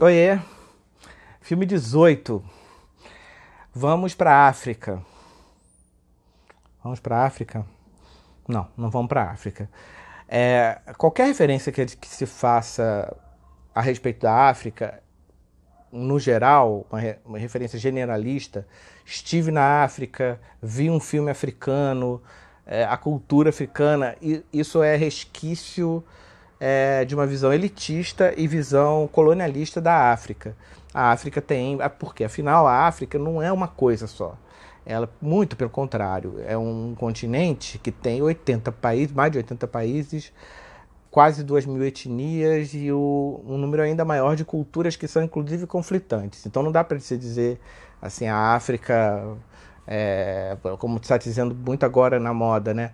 Oiê, filme 18. Vamos para África. Vamos para África? Não, não vamos para África. Qualquer referência que se faça a respeito da África, no geral, uma referência generalista, estive na África, vi um filme africano, a cultura africana, e isso é resquício de uma visão elitista e visão colonialista da África. A África tem... Porque, afinal, a África não é uma coisa só. Ela, muito pelo contrário, é um continente que tem 80 países, mais de 80 países, quase 2.000 etnias e um número ainda maior de culturas que são, inclusive, conflitantes. Então, não dá para se dizer assim, a África... como está dizendo muito agora na moda, né?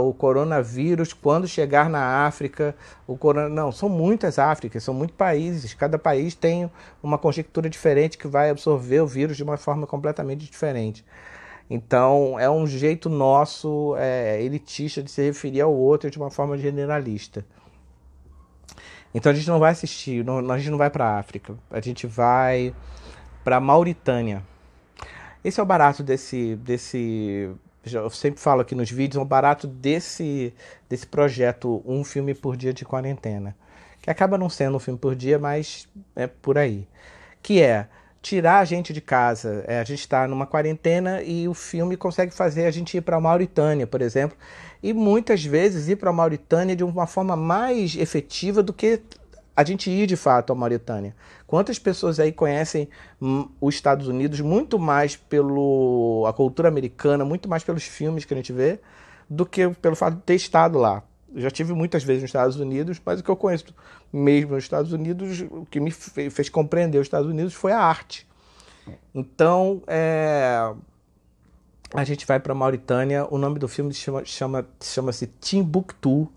O coronavírus, quando chegar na África, Não, são muitas Áfricas, são muitos países. Cada país tem uma conjectura diferente que vai absorver o vírus de uma forma completamente diferente. Então, é um jeito nosso, elitista, de se referir ao outro de uma forma generalista. Então, a gente não vai assistir, a gente não vai para a África, a gente vai para a Mauritânia. Esse é o barato eu sempre falo aqui nos vídeos, é o barato desse projeto Um Filme por Dia de Quarentena. Que acaba não sendo um filme por dia, mas é por aí. Que é tirar a gente de casa. A gente está numa quarentena e o filme consegue fazer a gente ir para a Mauritânia, por exemplo. E muitas vezes ir para a Mauritânia de uma forma mais efetiva do que a gente ir de fato à Mauritânia. Quantas pessoas aí conhecem os Estados Unidos muito mais pela cultura americana, muito mais pelos filmes que a gente vê, do que pelo fato de ter estado lá. Eu já estive muitas vezes nos Estados Unidos, mas o que eu conheço mesmo nos Estados Unidos, o que me fez compreender os Estados Unidos foi a arte. Então, a gente vai para a Mauritânia. O nome do filme chama-se Timbuktu.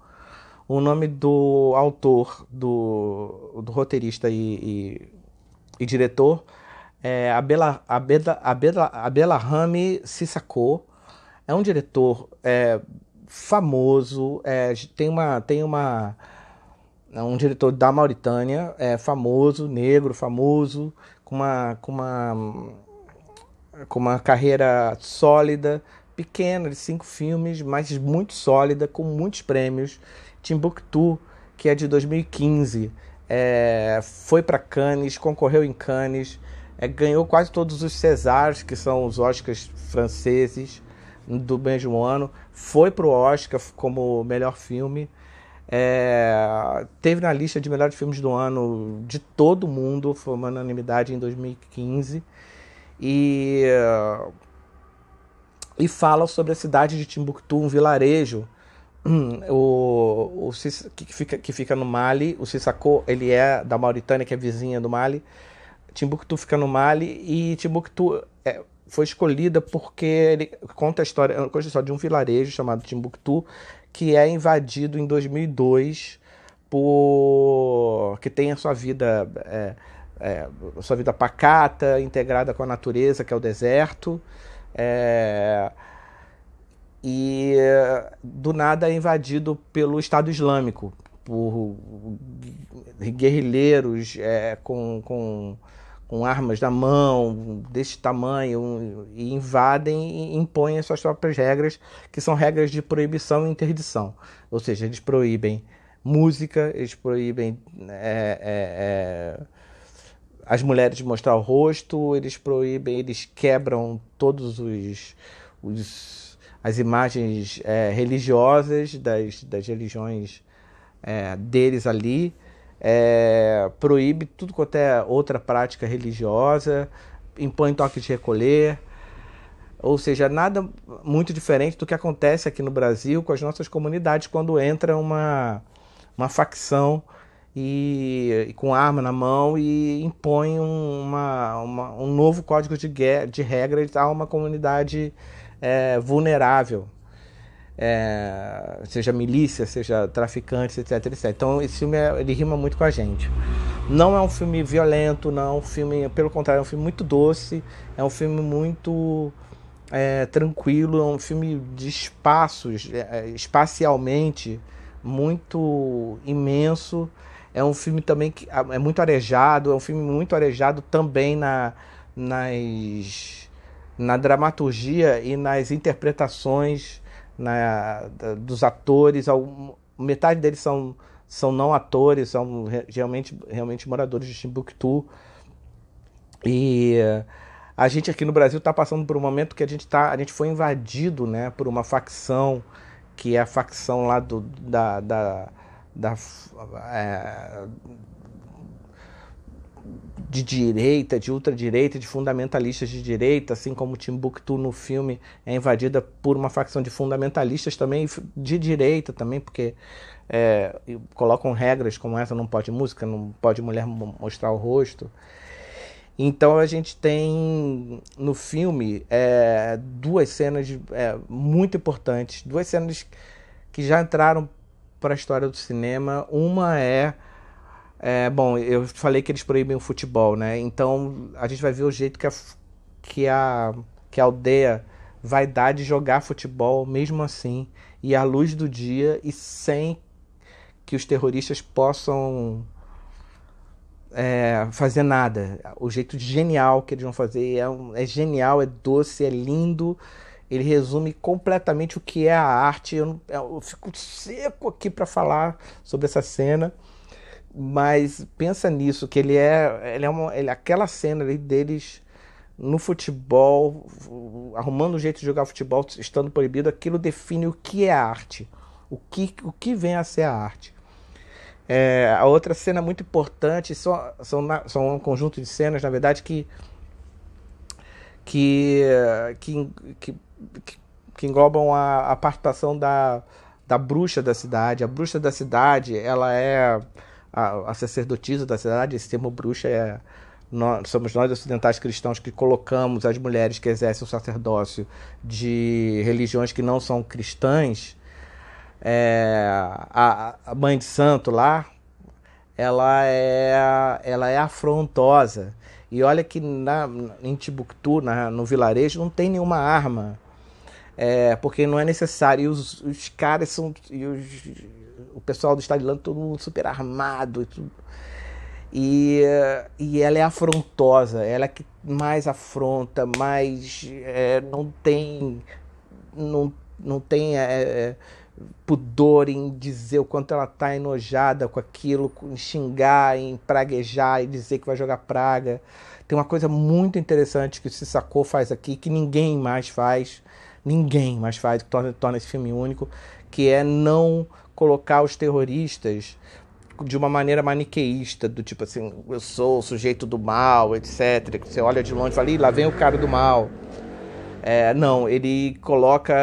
O nome do autor, do roteirista e diretor é Abdelrahman Sissako. É um diretor famoso, um diretor da Mauritânia, famoso, negro, famoso, com uma carreira sólida, pequena, de 5 filmes, mas muito sólida, com muitos prêmios. Timbuktu, que é de 2015, foi para Cannes, concorreu em Cannes, ganhou quase todos os Césars, que são os Oscars franceses do mesmo ano, foi para o Oscar como melhor filme, teve na lista de melhores filmes do ano de todo mundo, foi uma unanimidade em 2015, e fala sobre a cidade de Timbuktu, um vilarejo que fica no Mali. O Sissako, ele é da Mauritânia, que é vizinha do Mali. Timbuktu fica no Mali, e Timbuktu foi escolhida porque ele conta a história de um vilarejo chamado Timbuktu, que é invadido em 2002 que tem a sua vida pacata, integrada com a natureza, que é o deserto, e do nada é invadido pelo Estado Islâmico, por guerrilheiros com armas na mão, desse tamanho, e invadem e impõem as suas próprias regras, que são regras de proibição e interdição. Ou seja, eles proíbem música, eles proíbem as mulheres de mostrar o rosto, eles quebram todos as imagens religiosas das religiões deles ali, proíbe tudo quanto é outra prática religiosa, impõe toque de recolher, ou seja, nada muito diferente do que acontece aqui no Brasil com as nossas comunidades quando entra uma facção e com arma na mão e impõe um novo código de regras a uma comunidade vulnerável, seja milícia, seja traficantes, etc, etc. Então esse filme ele rima muito com a gente. Não é um filme violento, não é um filme, pelo contrário, é um filme muito doce, é um filme muito tranquilo, é um filme de espaços, espacialmente muito imenso. É um filme também que é muito arejado, é um filme muito arejado também nas, na dramaturgia e nas interpretações dos atores. Metade deles são não atores, são realmente moradores de Timbuktu. E a gente aqui no Brasil está passando por um momento que a gente foi invadido, né, por uma facção, que é a facção lá da é, de direita, de ultradireita, de fundamentalistas de direita, assim como Timbuktu no filme é invadida por uma facção de fundamentalistas também de direita também, porque colocam regras como essa: não pode música, não pode mulher mostrar o rosto. Então a gente tem no filme duas cenas muito importantes, duas cenas que já entraram para a história do cinema. Uma bom, eu falei que eles proíbem o futebol, né? Então a gente vai ver o jeito que a aldeia vai dar de jogar futebol mesmo assim, e à luz do dia, e sem que os terroristas possam fazer nada. O jeito genial que eles vão fazer é genial, é doce, é lindo. Ele resume completamente o que é a arte. Eu fico seco aqui para falar sobre essa cena, mas pensa nisso, que ele aquela cena ali deles no futebol, arrumando um jeito de jogar futebol, estando proibido. Aquilo define o que é a arte, o que vem a ser a arte. A outra cena muito importante são um conjunto de cenas, na verdade, que, que, que, que englobam a participação da bruxa da cidade. A bruxa da cidade, ela é a sacerdotisa da cidade. Esse termo bruxa somos nós ocidentais cristãos que colocamos as mulheres que exercem o sacerdócio de religiões que não são cristãs. A mãe de santo lá, ela é afrontosa. E olha que em Timbuktu, no vilarejo, não tem nenhuma arma, porque não é necessário. E os caras são, o pessoal do Estado Islâmico, todo mundo super armado e ela é afrontosa, ela é que mais afronta, mais não tem pudor em dizer o quanto ela está enojada com aquilo, em xingar, em praguejar e dizer que vai jogar praga. Tem uma coisa muito interessante que o Sissako faz aqui, que ninguém mais faz, que torna esse filme único, que é não colocar os terroristas de uma maneira maniqueísta, do tipo assim, eu sou o sujeito do mal, etc. Que você olha de longe e fala, ih, lá vem o cara do mal. Não, ele coloca,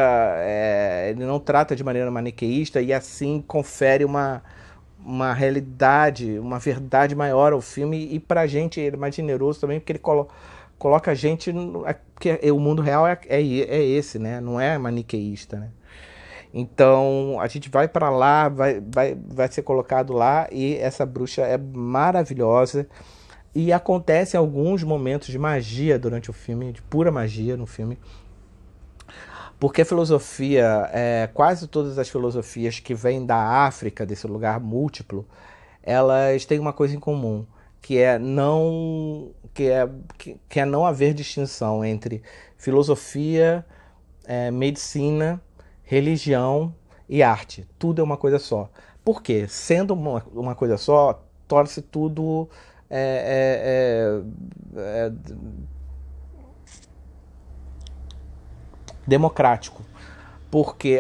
ele não trata de maneira maniqueísta, e assim confere uma realidade, uma verdade maior ao filme. E pra gente ele é mais generoso também, porque ele coloca a gente, porque o mundo real é esse, né? Não é maniqueísta, né? Então a gente vai pra lá, vai ser colocado lá, e essa bruxa é maravilhosa. E acontecem alguns momentos de magia durante o filme, de pura magia no filme. Porque a filosofia, quase todas as filosofias que vêm da África, desse lugar múltiplo, elas têm uma coisa em comum, que é não haver distinção entre filosofia, medicina, religião e arte. Tudo é uma coisa só. Por quê? Sendo uma coisa só, torna-se tudo democrático. Porque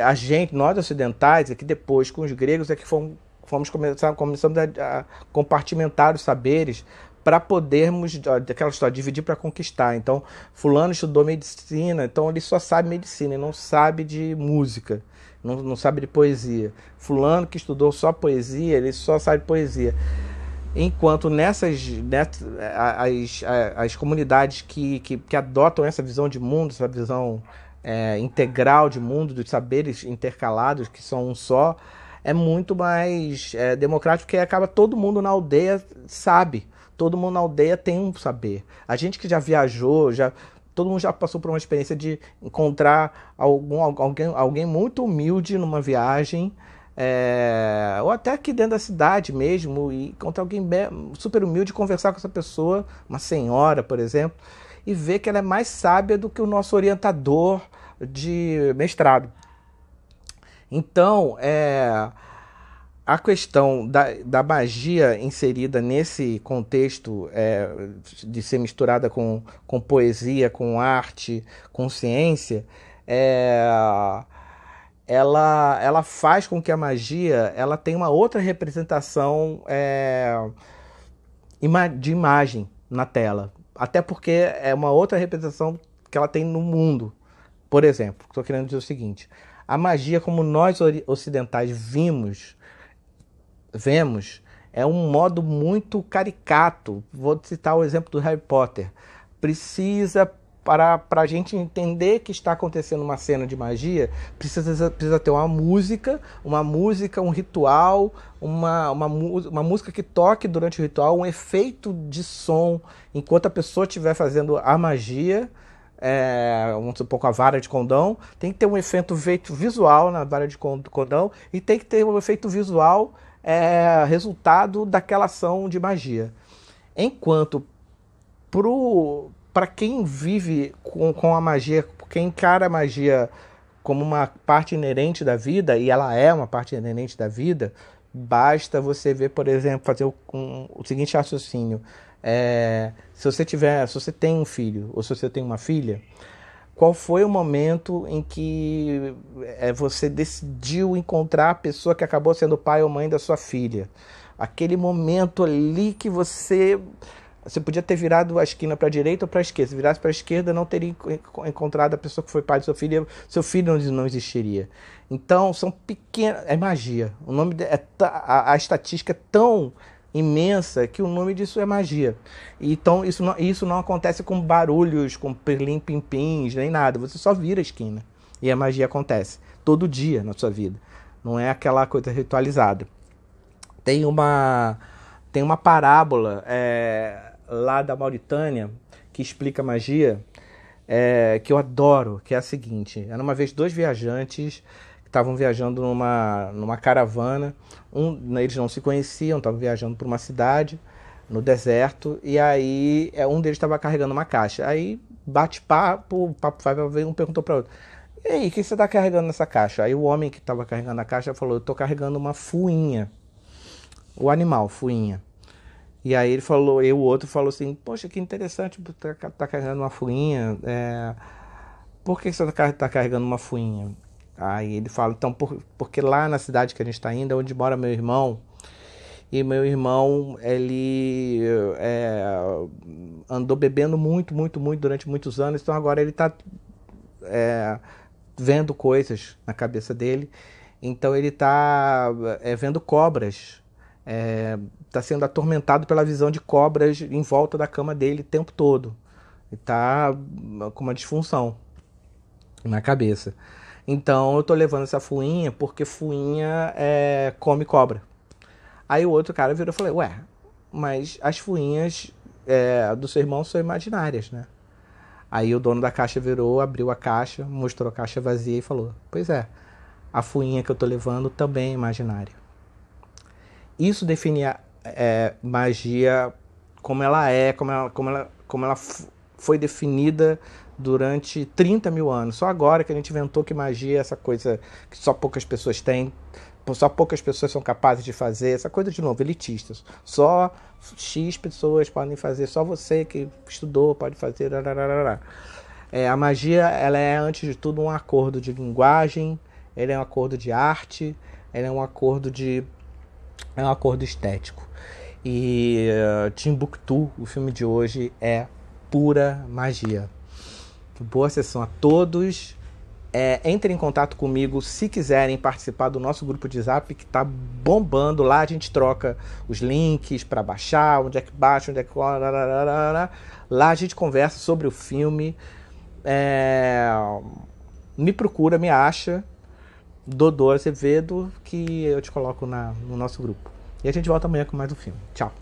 nós ocidentais, é que depois com os gregos é que fomos começamos a compartimentar os saberes para podermos, daquela história, dividir para conquistar. Então, fulano estudou medicina, então ele só sabe medicina, ele não sabe de música, não sabe de poesia. Fulano que estudou só poesia, ele só sabe poesia. Enquanto as comunidades que adotam essa visão de mundo, essa visão integral de mundo, dos saberes intercalados, que são um só, é muito mais democrático, porque acaba todo mundo na aldeia sabe. Todo mundo na aldeia tem um saber. A gente que já viajou, todo mundo já passou por uma experiência de encontrar alguém muito humilde numa viagem, ou até aqui dentro da cidade mesmo, e encontrar alguém super humilde, conversar com essa pessoa, uma senhora, por exemplo, e ver que ela é mais sábia do que o nosso orientador de mestrado. Então, a questão da magia inserida nesse contexto de ser misturada com poesia, com arte, com ciência, é, ela faz com que a magia ela tenha uma outra representação de imagem na tela. Até porque é uma outra representação que ela tem no mundo. Por exemplo, estou querendo dizer o seguinte: a magia como nós ocidentais vemos, é um modo muito caricato. Vou citar o exemplo do Harry Potter. Para a gente entender que está acontecendo uma cena de magia, precisa ter uma música, um ritual, uma música que toque durante o ritual, um efeito de som, enquanto a pessoa estiver fazendo a magia. Vamos supor, com a vara de condão, tem que ter um efeito visual na vara de condão e tem que ter um efeito visual resultado daquela ação de magia. Enquanto para quem vive com a magia, quem encara a magia como uma parte inerente da vida, e ela é uma parte inerente da vida, basta você ver, por exemplo, fazer o seguinte raciocínio. Se você tem um filho ou se você tem uma filha, qual foi o momento em que você decidiu encontrar a pessoa que acabou sendo o pai ou mãe da sua filha? Aquele momento ali que você podia ter virado a esquina para a direita ou para a esquerda. Se virasse para a esquerda, não teria encontrado a pessoa que foi pai do seu filho não existiria. Então, são pequenas... É magia. O nome a estatística é tão imensa que o nome disso é magia. Então, isso não acontece com barulhos, com perlim-pim-pins, nem nada. Você só vira a esquina e a magia acontece todo dia na sua vida. Não é aquela coisa ritualizada. Tem uma parábola lá da Mauritânia que explica magia, que eu adoro, que é a seguinte: era uma vez dois viajantes que estavam viajando numa caravana. Eles não se conheciam, estavam viajando por uma cidade no deserto, e aí um deles estava carregando uma caixa. Aí o papo vai, um perguntou para o outro: e aí, o que você está carregando nessa caixa? Aí o homem que estava carregando a caixa falou: eu estou carregando uma fuinha. O animal, fuinha. E aí o outro falou assim: poxa, que interessante, tá carregando uma fuinha. Por que você tá carregando uma fuinha? Aí ele fala: então, porque lá na cidade que a gente está indo é onde mora meu irmão. E meu irmão, ele andou bebendo muito, muito, muito durante muitos anos. Então agora ele está vendo coisas na cabeça dele. Então ele está vendo cobras. Está sendo atormentado pela visão de cobras em volta da cama dele o tempo todo. Ele está com uma disfunção na cabeça. Então eu tô levando essa fuinha porque fuinha come cobra. Aí o outro cara virou e falou: ué, mas as fuinhas do seu irmão são imaginárias, né? Aí o dono da caixa virou, abriu a caixa, mostrou a caixa vazia e falou: pois é, a fuinha que eu tô levando também é imaginária. Isso define magia como ela como ela foi definida durante 30 mil anos. Só agora que a gente inventou que magia é essa coisa que só poucas pessoas têm, só poucas pessoas são capazes de fazer, essa coisa, de novo, elitista. Só X pessoas podem fazer, só você que estudou pode fazer. A magia, ela é, antes de tudo, um acordo de linguagem, ela é um acordo de arte, ela é um acordo estético. E Timbuktu, o filme de hoje, é pura magia. Boa sessão a todos. Entrem em contato comigo se quiserem participar do nosso grupo de Zap, que tá bombando. Lá a gente troca os links para baixar, onde é que baixa, onde é que... Lá a gente conversa sobre o filme. Me procura, me acha, Dodô Azevedo, que eu te coloco no nosso grupo. E a gente volta amanhã com mais um filme. Tchau.